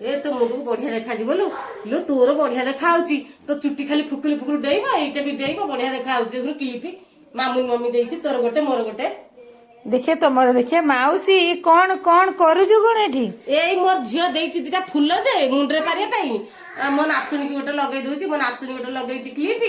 ए तो मुंड को बढ़िया देखा जी बोलू लो तोर बढ़िया देखा तो चुट्टी खाली फुकुली फुकुली डेइब एटा भी डेइब बढ़िया देखा देखो क्लिप मामू मम्मी देइछि तोर गोटे मोर गोटे देखे तुमर देखे माउसी कौन कौन करूछु कौन एठी एई मोर झियो देइछि दिटा फुल जे मुंडरे पारिया पई मो नातुनी की गोटे लगे दोछि मो नातुनी गोटे लगेछि क्लिप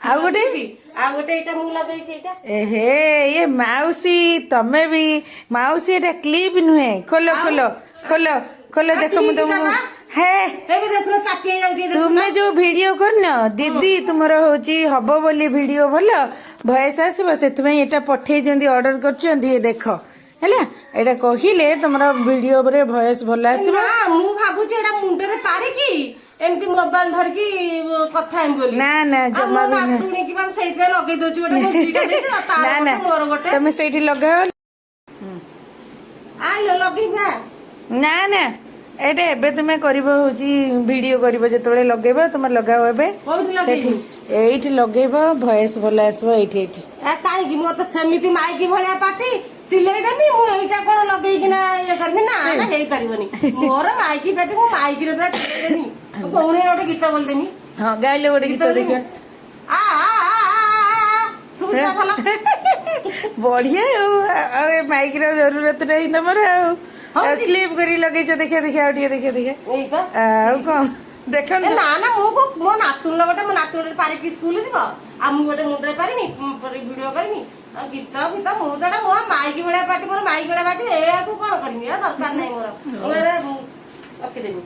आ गोटे एटा मु लगेछि एटा एहे ये माउसी तमे भी माउसी एटा क्लिप नुहे खोलो खोलो खोलो खोलो देखो मु तुमको है देखो चापी जाउछि तुमे जो वीडियो करन दीदी तुमर होची हबो बोली वीडियो भलो भॉइस आसीबो सेतमे एटा पठेइ जंदी ऑर्डर करछंदी देखो हैला एटा कहिले तुमर वीडियो रे वॉइस भलो आसीबो ना मु भाबुछि एटा मुंडरे पारे की एमती मोबाइल धर की कथा हम बोली ना ना जमा भी ना तुनी की हम सेई पे लगे दोछि गोटे मुंडीटा देछि तार गोटे मोर गोटे तुमे सेठी लगाओ आ लो लगेबा ना ना एटे एबे तुमे करिबो होची वीडियो करिबो जेतोले लगेबो तुम लगाओ एबे सेठी एठी लगेबो वॉइस भलो आसबो एठी एठी आ काई की मो तो समिति माइकी भलिया पाठी सिलेई देमी मु एटा कोन लगेई कि ना ये करबी ना ना हेई परिबनी मोर माइकी पाठी मु माइकी रे पूरा देमी कोने गोटे गीत बोल देमी हां गाइले गोटे गीत देखियो आ सुबह भला बढ़िया ए माइक रो जरूरत नहीं तमर क्लिप करी लगे छ देखिया देखिया आउटिया देखिया देखिया एई का आ कोन देखन ना ना मो नातुन गोटे मो नातुन पारी की स्कूल जीव आ मु गोटे मुंडरे पारिनी वीडियो करमी गीत गीत मु तो मो माइकी भलिया पाटी मोर माइकी भलिया पाटी ए को कोन करमी दरकार नहीं मोर ओरे रखी देमी